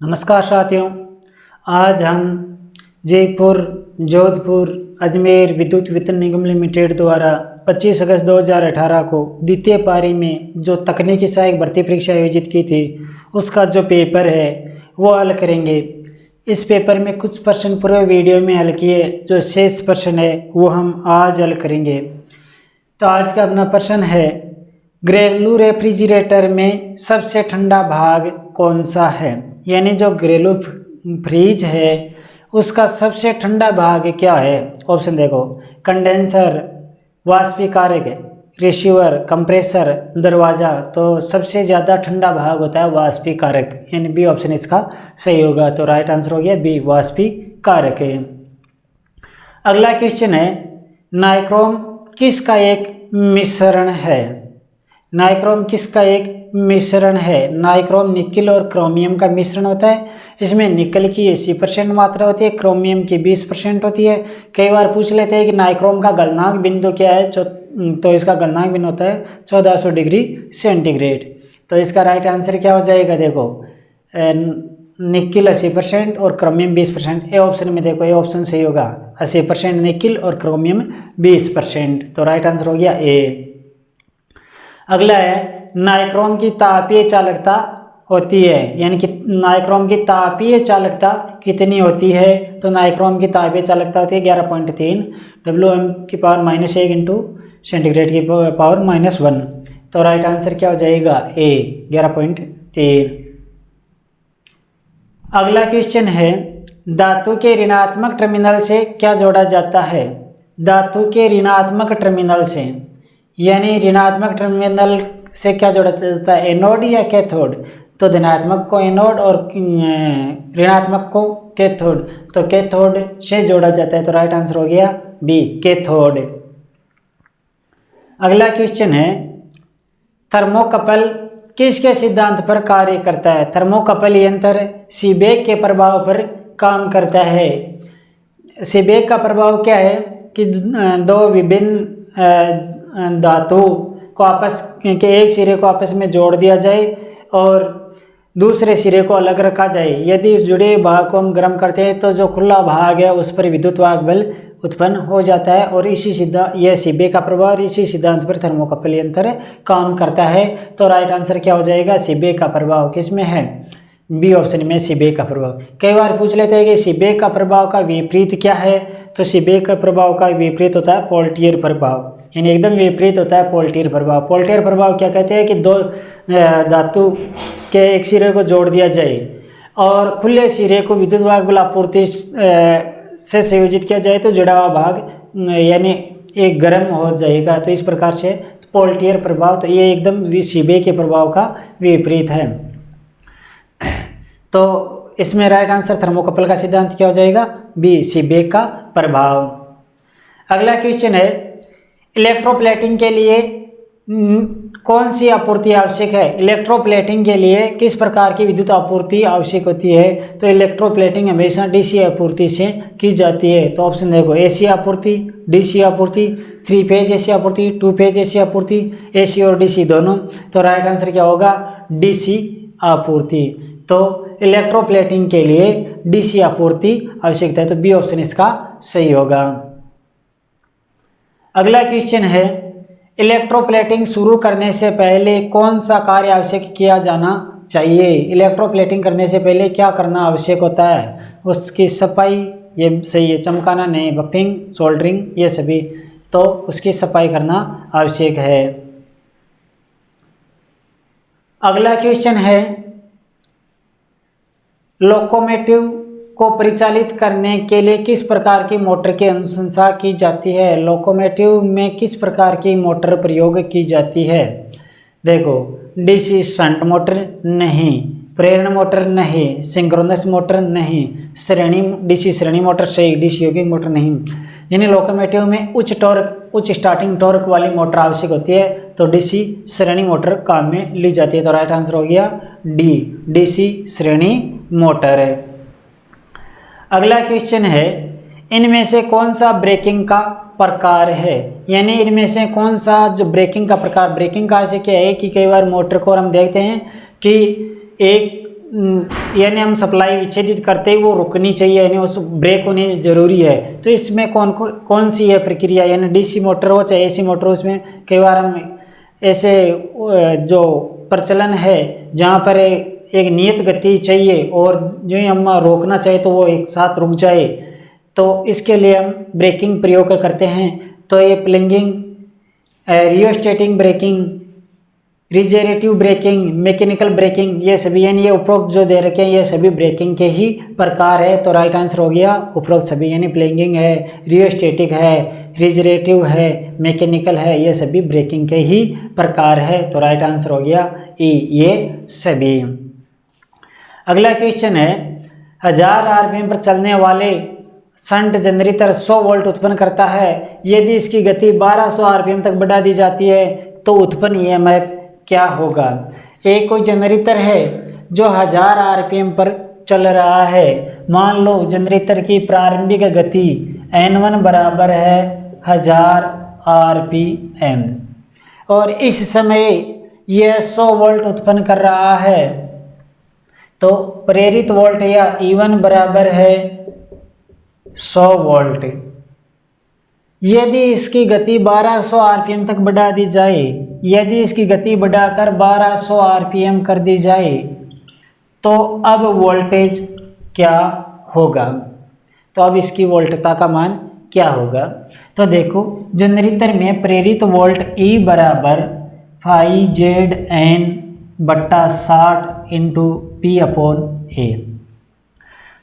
नमस्कार साथियों, आज हम जयपुर, जोधपुर, अजमेर विद्युत वितरण निगम लिमिटेड द्वारा 25 अगस्त 2018 को द्वितीय पारी में जो तकनीकी सहायक भर्ती परीक्षा आयोजित की थी उसका जो पेपर है वो हल करेंगे। इस पेपर में कुछ प्रश्न पूरे वीडियो में हल किए, जो शेष प्रश्न है वो हम आज हल करेंगे। तो आज का अपना प्रश्न है, घरेलू रेफ्रिजरेटर में सबसे ठंडा भाग कौन सा है? यानी जो घरेलू फ्रिज है उसका सबसे ठंडा भाग क्या है? ऑप्शन देखो, कंडेंसर, वाष्पीकारक, रिसीवर, कंप्रेसर, दरवाज़ा। तो सबसे ज़्यादा ठंडा भाग होता है वाष्पीकारक, यानी बी ऑप्शन इसका सही होगा। तो राइट आंसर हो गया बी, वाष्पीकारक है। अगला क्वेश्चन है, नाइक्रोम किसका एक मिश्रण है? नाइक्रोम किसका एक मिश्रण है? नाइक्रोम निकिल और क्रोमियम का मिश्रण होता है। इसमें निकल की 80% मात्रा होती है, क्रोमियम की 20% होती है। कई बार पूछ लेते हैं कि नाइक्रोम का गलनांक बिंदु क्या है, तो इसका गलनांक बिंदु होता है 1400 डिग्री सेंटीग्रेड। तो इसका राइट आंसर क्या हो जाएगा? देखो, निकिल 80% और क्रोमियम 20%। ए ऑप्शन में देखो, ए ऑप्शन सही होगा, 80% निकिल और क्रोमियम 20%। तो राइट आंसर हो गया ए। अगला है, नाइक्रोम की तापीय चालकता होती है, यानी कि नाइक्रोम की तापीय चालकता कितनी होती है? तो नाइक्रोम की तापीय चालकता होती है 11.3 Wm⁻⁻1 इंटू सेंटीग्रेड की पावर -1। तो राइट आंसर क्या हो जाएगा? ए, 11.3। अगला क्वेश्चन है, धातु के ऋणात्मक टर्मिनल से क्या जोड़ा जाता है? धातु के ऋणात्मक टर्मिनल से, यानी ऋणात्मक टर्मिनल से क्या जोड़ा जाता है, एनोड या कैथोड? तो धनात्मक को एनोड और ऋणात्मक को कैथोड। तो कैथोड से जोड़ा जाता है। तो राइट आंसर हो गया बी, कैथोड। अगला क्वेश्चन है, थर्मोकपल किसके सिद्धांत पर कार्य करता है? थर्मोकपल यंत्र सीबेक के प्रभाव पर काम करता है। सीबेक का प्रभाव क्या है कि दो विभिन्न धातु को आपस के एक सिरे को आपस में जोड़ दिया जाए और दूसरे सिरे को अलग रखा जाए। यदि उस जुड़े भाग को हम गर्म करते हैं तो जो खुला भाग है उस पर विद्युत वाहक बल उत्पन्न हो जाता है, और इसी सिद्धांत, यह सीबेक का प्रभाव, इसी सिद्धांत पर थर्मोकपल यंत्र काम करता है। तो राइट आंसर क्या हो जाएगा? सीबेक का प्रभाव किसमें है? बी ऑप्शन में सीबेक का प्रभाव। कई बार पूछ लेते हैं कि सीबेक का प्रभाव का विपरीत क्या है? तो सीबेक का प्रभाव का विपरीत होता है पोल्टियर प्रभाव, यानी एकदम विपरीत होता है पोल्टियर प्रभाव। पोल्टियर प्रभाव क्या कहते हैं कि दो धातु के एक सिरे को जोड़ दिया जाए और खुले सिरे को विद्युत वाहक बल आपूर्ति से संयोजित किया जाए तो जुड़ा हुआ भाग यानी एक गर्म हो जाएगा। तो इस प्रकार से पोल्टियर प्रभाव, तो ये एकदम सीबेक के प्रभाव का विपरीत है। तो इसमें राइट आंसर थर्मोकपल का सिद्धांत क्या हो जाएगा? बी, सीबेक का प्रभाव। अगला क्वेश्चन है, इलेक्ट्रोप्लेटिंग के लिए कौन सी आपूर्ति आवश्यक है? इलेक्ट्रोप्लेटिंग के लिए किस प्रकार की विद्युत आपूर्ति आवश्यक होती है? तो इलेक्ट्रोप्लेटिंग हमेशा डीसी आपूर्ति से की जाती है। तो ऑप्शन देखो, एसी आपूर्ति, डीसी आपूर्ति, 3 फेज एसी आपूर्ति, 2 फेज एसी आपूर्ति, एसी और डीसी दोनों। तो राइट आंसर क्या होगा? डीसी आपूर्ति। तो इलेक्ट्रोप्लेटिंग के लिए डीसी आपूर्ति आवश्यकता है। तो बी ऑप्शन इसका सही होगा। अगला क्वेश्चन है, इलेक्ट्रोप्लेटिंग शुरू करने से पहले कौन सा कार्य आवश्यक किया जाना चाहिए? इलेक्ट्रोप्लेटिंग करने से पहले क्या करना आवश्यक होता है? उसकी सफाई, ये सही है, चमकाना नहीं, बफिंग, सोल्डरिंग, ये सभी। तो उसकी सफाई करना आवश्यक है। अगला क्वेश्चन है, लोकोमोटिव को परिचालित करने के लिए किस प्रकार की मोटर की अनुशंसा की जाती है? लोकोमोटिव में किस प्रकार की मोटर प्रयोग की जाती है? देखो, डीसी शंट मोटर नहीं, प्रेरण मोटर नहीं, सिंक्रोनस मोटर नहीं, डीसी श्रेणी मोटर सही, डीसी योगिक मोटर नहीं। यानी लोकोमोटिव में उच्च टॉर्क, उच्च स्टार्टिंग टॉर्क वाली मोटर आवश्यक होती है, तो डीसी श्रेणी मोटर काम में ली जाती है। तो राइट आंसर हो गया डी, डीसी श्रेणी मोटर है। अगला क्वेश्चन है, इनमें से कौन सा ब्रेकिंग का प्रकार है? यानी इनमें से कौन सा जो ब्रेकिंग का प्रकार, ब्रेकिंग का ऐसे क्या है कि कई बार मोटर को हम देखते हैं कि एक यानी हम सप्लाई विच्छेदित करते ही वो रुकनी चाहिए, यानी उस ब्रेक होनी जरूरी है। तो इसमें कौन सी है प्रक्रिया, यानी डीसी मोटर हो चाहे एसी मोटर हो, उसमें कई बार हम ऐसे जो प्रचलन है जहाँ पर एक नियत गति चाहिए और जो ही हम रोकना चाहे तो वो एक साथ रुक जाए, तो इसके लिए हम ब्रेकिंग प्रयोग करते हैं। तो ये प्लंगिंग, रियोस्टेटिंग ब्रेकिंग, रिजेरेटिव ब्रेकिंग, मैकेनिकल ब्रेकिंग, ये सभी यानी ये उपरोक्त जो दे रखे हैं ये सभी ब्रेकिंग के ही प्रकार है। तो राइट आंसर हो गया उपरोक्त सभी, यानी प्लंगिंग है, रियोस्टेटिक है, रिजरेटिव है, मैकेनिकल है, ये सभी ब्रेकिंग के ही प्रकार है। तो राइट आंसर हो गया ई, ये सभी। अगला क्वेश्चन है 1000 आरपीएम पर चलने वाले शंट जनरेटर 100 वोल्ट उत्पन्न करता है। यदि इसकी गति 1200 आरपीएम तक बढ़ा दी जाती है तो उत्पन्न ईएमएफ क्या होगा। एक कोई जनरेटर है जो 1000 आरपीएम पर चल रहा है। मान लो जनरेटर की प्रारंभिक गति N1 बराबर है 1000 आरपीएम और इस समय यह 100 वोल्ट उत्पन्न कर रहा है। तो प्रेरित वोल्ट या E1 बराबर है 100 वोल्ट। यदि इसकी गति 1200 आरपीएम तक बढ़ा दी जाए, यदि इसकी गति बढ़ाकर 1200 आरपीएम कर दी जाए तो अब वोल्टेज क्या होगा। तो अब इसकी वोल्टता का मान क्या होगा। तो देखो जनरेटर में प्रेरित वोल्ट E बराबर πZN/60 इंटू P/A।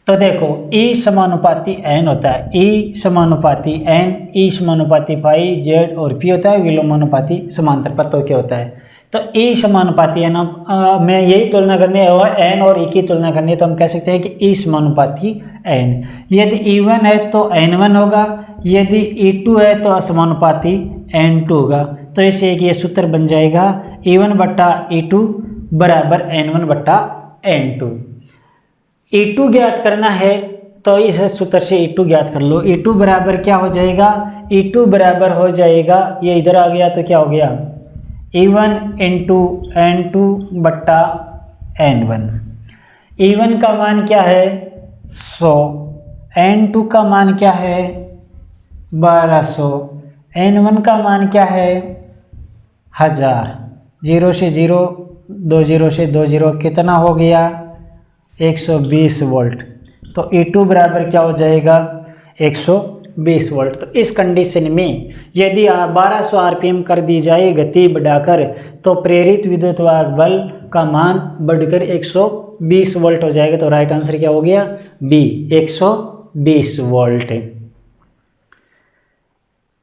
तो देखो E समानुपाती N होता है, E समानुपाती N, E समानुपाती पाई Z और P होता है विलोमानुपाती समांतर पत्तों के होता है। तो E समानुपाती है ना, मैं यही तुलना करनी है और N और E की तुलना करनी है, तो हम कह सकते हैं कि E समानुपाती N। यदि E1 है तो N1 होगा, यदि E2 है तो असमानुपाती N2 होगा। तो इसे एक ये सूत्र बन जाएगा E1/E2 बराबर N1/N2। E2 ज्ञात करना है तो इस सूत्र से E2 ज्ञात कर लो। E2 बराबर क्या हो जाएगा, E2 बराबर हो जाएगा, ये इधर आ गया तो क्या हो गया E1 इंटू N2/N1। E1 का मान क्या है 100, N2 का मान क्या है 1200, N1 का मान क्या है 1000। 0 से 0, 2 0 से 2 0 कितना हो गया 120 वोल्ट। तो E2 बराबर क्या हो जाएगा 120 वोल्ट। तो इस कंडीशन में यदि 1200 आरपीएम कर दी जाए गति बढ़ाकर तो प्रेरित विद्युत वाहक बल का मान बढ़कर 120 वोल्ट हो जाएगा। तो राइट आंसर क्या हो गया बी 120 वोल्ट।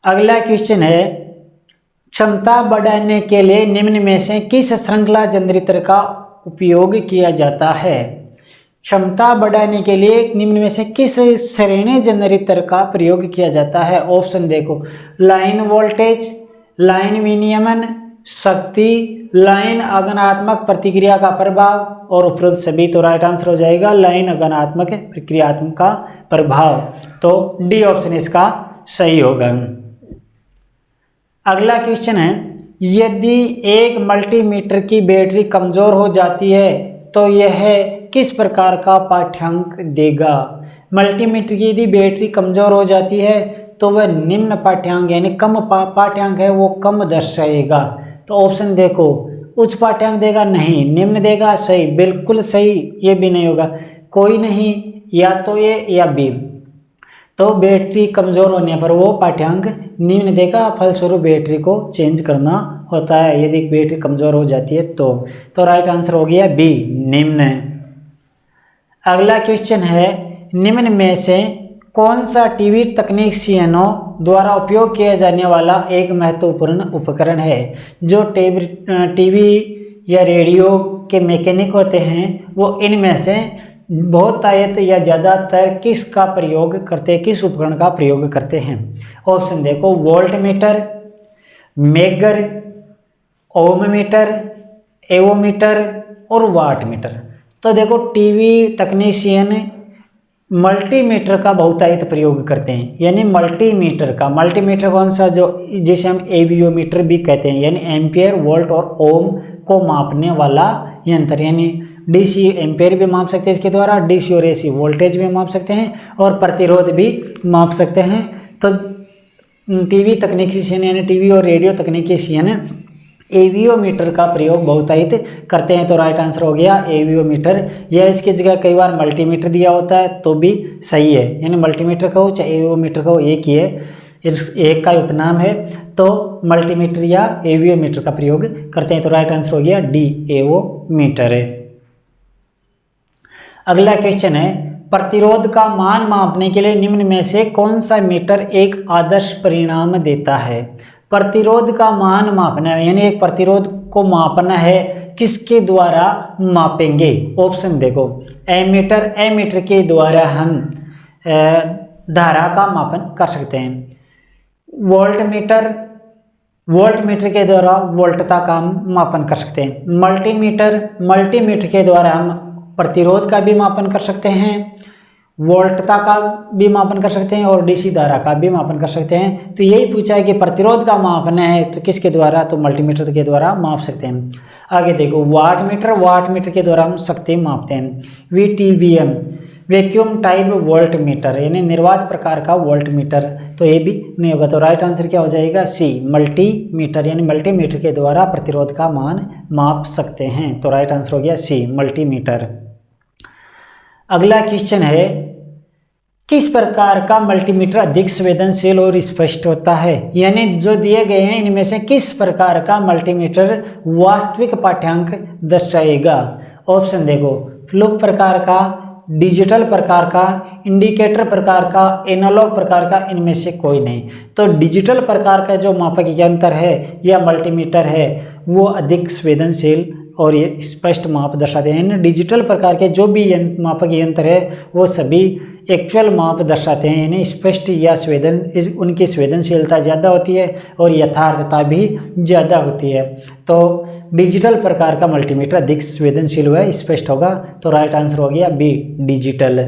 अगला क्वेश्चन है क्षमता बढ़ाने के लिए निम्न में से किस श्रृंखला जनरेटर का उपयोग किया जाता है। क्षमता बढ़ाने के लिए निम्न में से किस श्रेणी जनरेटर का प्रयोग किया जाता है। ऑप्शन देखो लाइन वोल्टेज, लाइन विनियमन, शक्ति, लाइन अगनात्मक प्रतिक्रिया का प्रभाव और उपरोक्त सभी। तो राइट आंसर हो जाएगा लाइन अगनात्मक प्रतिक्रियात्मक का प्रभाव। तो डी ऑप्शन इसका सही होगा। अगला क्वेश्चन है यदि एक मल्टीमीटर की बैटरी कमजोर हो जाती है तो यह किस प्रकार का पाठ्यांक देगा। मल्टीमीटर की यदि बैटरी कमजोर हो जाती है तो वह निम्न पाठ्यांक यानी कम पाठ्यांक है वो कम दर्शाएगा। तो ऑप्शन देखो उच्च पाठ्यांक देगा, नहीं, निम्न देगा, सही, बिल्कुल सही, ये भी नहीं होगा, कोई नहीं, या तो ये या बी। तो बैटरी कमजोर होने पर वो पाठ्यांक निम्न देगा, फलस्वरूप बैटरी को चेंज करना होता है यदि बैटरी कमजोर हो जाती है तो राइट आंसर हो गया बी निम्न। अगला क्वेश्चन है निम्न में से कौन सा टीवी तकनीशियनों द्वारा उपयोग किया जाने वाला एक महत्वपूर्ण उपकरण है। जो टीवी या रेडियो के मैकेनिक होते हैं वो इनमें से बहुतायत या ज़्यादातर किसका प्रयोग करते हैं, किस उपकरण का प्रयोग करते हैं। ऑप्शन देखो वोल्ट मीटर, मेगर, ओम मीटर, एवोमीटर और वाट मीटर। तो देखो टीवी तकनीशियन मल्टीमीटर का बहुतायत प्रयोग करते हैं, यानी मल्टीमीटर कौन सा जो जिसे हम एवियोमीटर भी कहते हैं, यानी एम्पियर, वोल्ट और ओम को मापने वाला यंत्र, यानी डीसी एम्पेयर भी माप सकते हैं इसके द्वारा, डीसी और एसी वोल्टेज भी माप सकते हैं और प्रतिरोध भी माप सकते हैं। तो टीवी तकनीशियन यानी टीवी और रेडियो तकनीशियन एवियोमीटर का प्रयोग बहुतायत करते हैं। तो राइट आंसर हो गया एवियोमीटर, या इसकी जगह कई बार मल्टीमीटर दिया होता है तो भी सही है, यानी मल्टीमीटर कहो चाहे एवियोमीटर कहो एक ही है, एक का उपनाम है। तो मल्टीमीटर या एवियोमीटर का प्रयोग करते हैं। तो राइट आंसर हो गया डी एवियोमीटर है। अगला क्वेश्चन है, प्रतिरोध का मान मापने के लिए निम्न में से कौन सा मीटर एक आदर्श परिणाम देता है। प्रतिरोध का मान मापना है, यानी एक प्रतिरोध को मापना है, किसके द्वारा मापेंगे। ऑप्शन देखो, एमीटर, एमीटर के द्वारा हम धारा का मापन कर सकते हैं। वोल्टमीटर, वोल्टमीटर के द्वारा वोल्टता का मापन कर सकते हैं। मल्टीमीटर, मल्टीमीटर के द्वारा हम प्रतिरोध का भी मापन कर सकते हैं, वोल्टता का भी मापन कर सकते हैं और डीसी धारा का भी मापन कर सकते हैं। तो यही पूछा है कि प्रतिरोध का मापना है तो किसके द्वारा, तो मल्टीमीटर के द्वारा माप सकते हैं। आगे देखो, वाटमीटर, वाटमीटर के द्वारा हम शक्ति मापते हैं। VTVM, vacuum type volt meter, यानी निर्वात प्रकार का वोल्ट मीटर, तो ये भी नहीं होगा। तो राइट आंसर क्या हो जाएगा, सी मल्टीमीटर, यानी मल्टीमीटर के द्वारा प्रतिरोध का मान माप सकते हैं। तो राइट आंसर हो गया सी मल्टीमीटर। अगला क्वेश्चन है, किस प्रकार का मल्टीमीटर अधिक संवेदनशील और स्पष्ट होता है, यानी जो दिए गए हैं इनमें से किस प्रकार का मल्टीमीटर वास्तविक पाठ्यांक दर्शाएगा। ऑप्शन देखो, फ्लूक प्रकार का, डिजिटल प्रकार का, इंडिकेटर प्रकार का, एनालॉग प्रकार का, इनमें से कोई नहीं। तो डिजिटल प्रकार का जो मापक यंत्र है या मल्टीमीटर है वो अधिक संवेदनशील और ये स्पष्ट माप दर्शाते हैं। डिजिटल प्रकार के जो भी मापक यंत्र है वो सभी एक्चुअल माप दर्शाते हैं, यानी स्पष्ट या उनकी संवेदनशीलता ज़्यादा होती है और यथार्थता भी ज़्यादा होती है। तो डिजिटल प्रकार का मल्टीमीटर अधिक संवेदनशील व स्पष्ट होगा। तो राइट आंसर हो गया बी डिजिटल।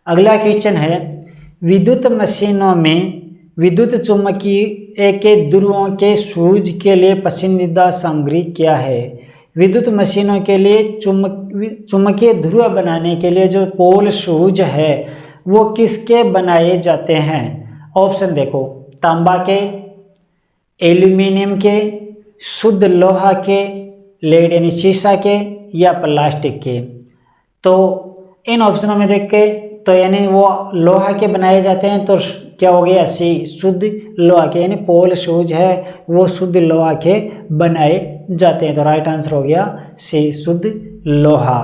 अगला क्वेश्चन है, विद्युत मशीनों में विद्युत चुम्बकीय के ध्रुवों के सूज के लिए पसंदीदा सामग्री क्या है। विद्युत मशीनों के लिए चुम्बकीय ध्रुव बनाने के लिए जो पोल सूज है वो किसके बनाए जाते हैं। ऑप्शन देखो, तांबा के, एल्यूमिनियम के, शुद्ध लोहा के, लेड यानी शीशा के, या प्लास्टिक के। तो इन ऑप्शनों में देख के तो यानी वो लोहा के बनाए जाते हैं, तो क्या हो गया सी शुद्ध लोहा के, यानी पोल शूज है वो शुद्ध लोहा के बनाए जाते हैं। तो राइट आंसर हो गया सी शुद्ध लोहा।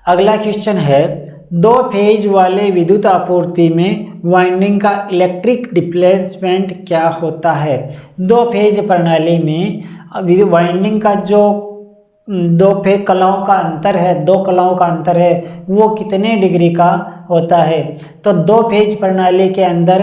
अगला क्वेश्चन है, दो फेज वाले विद्युत आपूर्ति में वाइंडिंग का इलेक्ट्रिक डिस्प्लेसमेंट क्या होता है। दो फेज प्रणाली में वाइंडिंग का जो दो कलाओं का अंतर है, दो कलाओं का अंतर है वो कितने डिग्री का होता है। तो दो फेज प्रणाली के अंदर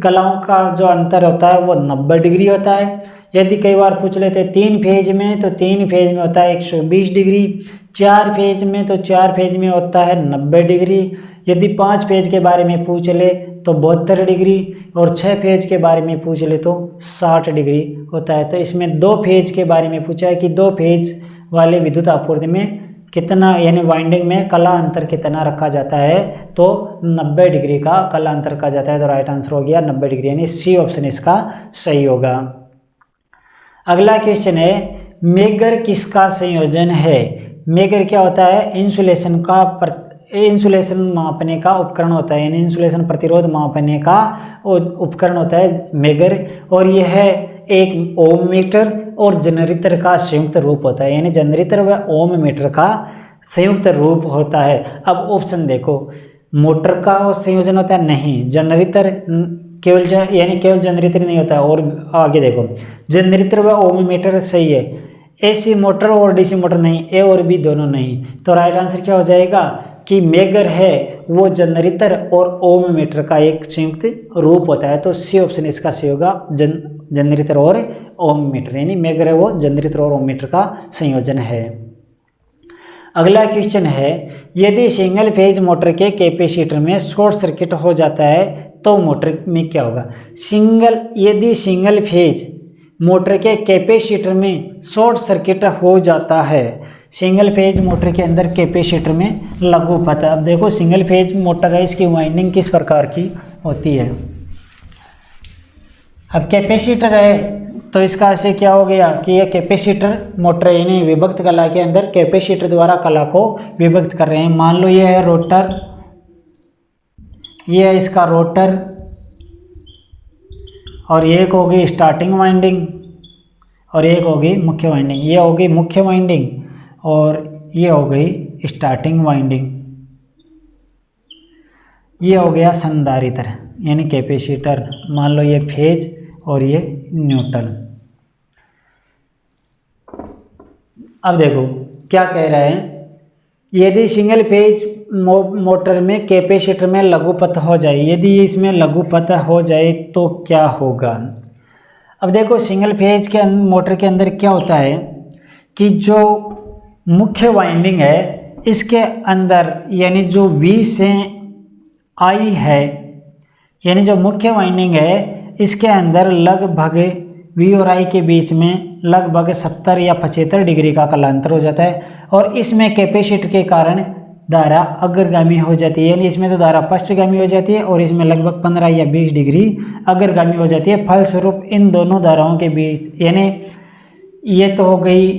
कलाओं का जो अंतर होता है वो 90 डिग्री होता है। यदि कई बार पूछ लेते तीन फेज में, तो तीन फेज में होता है 120 डिग्री, चार फेज में तो चार फेज में होता है 90 डिग्री। यदि पाँच फेज के बारे में पूछ ले तो 72 डिग्री, और 6 फेज के बारे में पूछ ले तो 60 डिग्री होता है। तो इसमें दो फेज के बारे में पूछा है कि दो फेज वाले विद्युत आपूर्ति में कितना, यानी वाइंडिंग में कला अंतर कितना रखा जाता है, तो 90 डिग्री का कला अंतर रखा जाता है। तो राइट आंसर हो गया 90 डिग्री, यानी सी ऑप्शन इसका सही होगा। अगला क्वेश्चन है, मेगर किसका संयोजन है। मेगर क्या होता है, इंसुलेशन मापने का उपकरण होता है, यानी इंसुलेशन प्रतिरोध मापने का उपकरण होता है मेगर, और यह है एक ओम मीटर और जनरेटर का संयुक्त रूप होता है, यानी जनरेटर व ओम मीटर का संयुक्त रूप होता है। अब ऑप्शन देखो, मोटर का संयोजन होता है, नहीं, जनरेटर केवल यानी केवल जनरेटर नहीं होता है। और आगे देखो, जनरेटर व ओम मीटर सही है, एसी मोटर और डीसी मोटर नहीं, ए और बी दोनों नहीं। तो राइट आंसर क्या हो जाएगा कि मेगर है वो जनरेटर और ओम मीटर का एक संयुक्त रूप होता है। तो सी ऑप्शन इसका सही होगा, जनरेटर और ओम मीटर, यानी मेगर है वो जनरेटर और ओम मीटर का संयोजन है। अगला क्वेश्चन है, यदि सिंगल फेज मोटर के कैपेसिटर में शॉर्ट सर्किट हो जाता है तो मोटर में क्या होगा। यदि सिंगल फेज मोटर के कैपेसिटर में शॉर्ट सर्किट हो जाता है। सिंगल फेज मोटर के अंदर कैपेसिटर में लागू पथ। अब देखो सिंगल फेज मोटर है, इसकी वाइंडिंग किस प्रकार की होती है। अब कैपेसिटर है तो इसका ऐसे क्या हो गया कि ये कैपेसिटर मोटर यानी विभक्त कला के अंदर कैपेसिटर द्वारा कला को विभक्त कर रहे हैं। मान लो ये है रोटर, ये है इसका रोटर, और एक होगी स्टार्टिंग वाइंडिंग और एक होगी मुख्य वाइंडिंग। ये होगी मुख्य वाइंडिंग और ये हो गई स्टार्टिंग वाइंडिंग। ये हो गया संधारित्र यानी कैपेसिटर। मान लो ये फेज और ये न्यूट्रल। अब देखो क्या कह रहे हैं, यदि सिंगल फेज मोटर में कैपेसिटर में लघुपथ हो जाए, यदि इसमें लघुपथ हो जाए तो क्या होगा। अब देखो सिंगल फेज के मोटर के अंदर क्या होता है कि जो मुख्य वाइंडिंग है इसके अंदर यानी जो V से I है, यानी जो मुख्य वाइंडिंग है इसके अंदर लगभग V और I के बीच में लगभग 70 या 75 डिग्री का कालांतर हो जाता है और इसमें कैपेसिटर के कारण धारा अग्रगामी हो जाती है। यानी इसमें तो धारा पश्चगामी हो जाती है और इसमें लगभग 15 या 20 डिग्री अग्रगामी हो जाती है। फलस्वरूप इन दोनों धाराओं के बीच यानी ये तो हो गई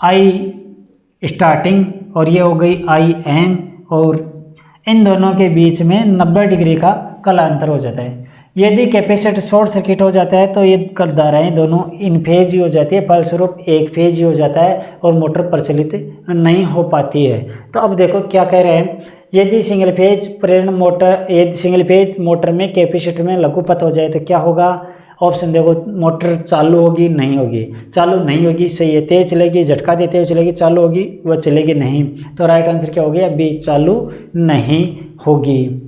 I स्टार्टिंग और ये हो गई IM, और इन दोनों के बीच में 90 डिग्री का कालांतर हो जाता है। यदि कैपेसिटर शॉर्ट सर्किट हो जाता है तो ये धाराएं दोनों इन फेज ही हो जाती है, फलस्वरूप एक फेज ही हो जाता है और मोटर प्रचलित नहीं हो पाती है। तो अब देखो क्या कह रहे हैं, यदि सिंगल फेज प्रेरण मोटर, यदि सिंगल फेज मोटर में कैपेसिटर में लघुपथ हो जाए तो क्या होगा। ऑप्शन देखो, मोटर चालू होगी नहीं होगी, चालू नहीं होगी सही है, तेज चलेगी, झटका देते हुए चलेगी, चालू होगी वह चलेगी नहीं। तो राइट आंसर क्या हो गया, बी, चालू नहीं होगी।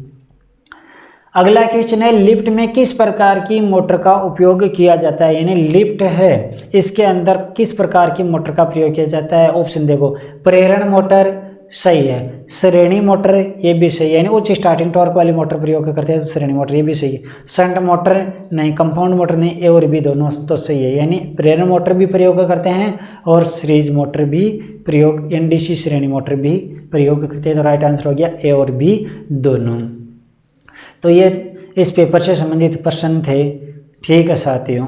अगला क्वेश्चन है, लिफ्ट में किस प्रकार की मोटर का उपयोग किया जाता है। यानी लिफ्ट है इसके अंदर किस प्रकार की मोटर का प्रयोग किया जाता है। ऑप्शन देखो, प्रेरण मोटर सही है, श्रेणी मोटर ये भी सही है, यानी उच्च स्टार्टिंग टॉर्क वाली मोटर प्रयोग करते हैं तो श्रेणी मोटर ये भी सही है। शंट मोटर नहीं, कंपाउंड मोटर नहीं, ए और बी दोनों तो सही है। यानी प्रेरण मोटर भी प्रयोग करते हैं और सीरीज मोटर भी प्रयोग, एनडीसी श्रेणी मोटर भी प्रयोग करते हैं। तो राइट आंसर हो गया ए और बी दोनों। तो ये इस पेपर से संबंधित प्रश्न थे। ठीक है साथियों।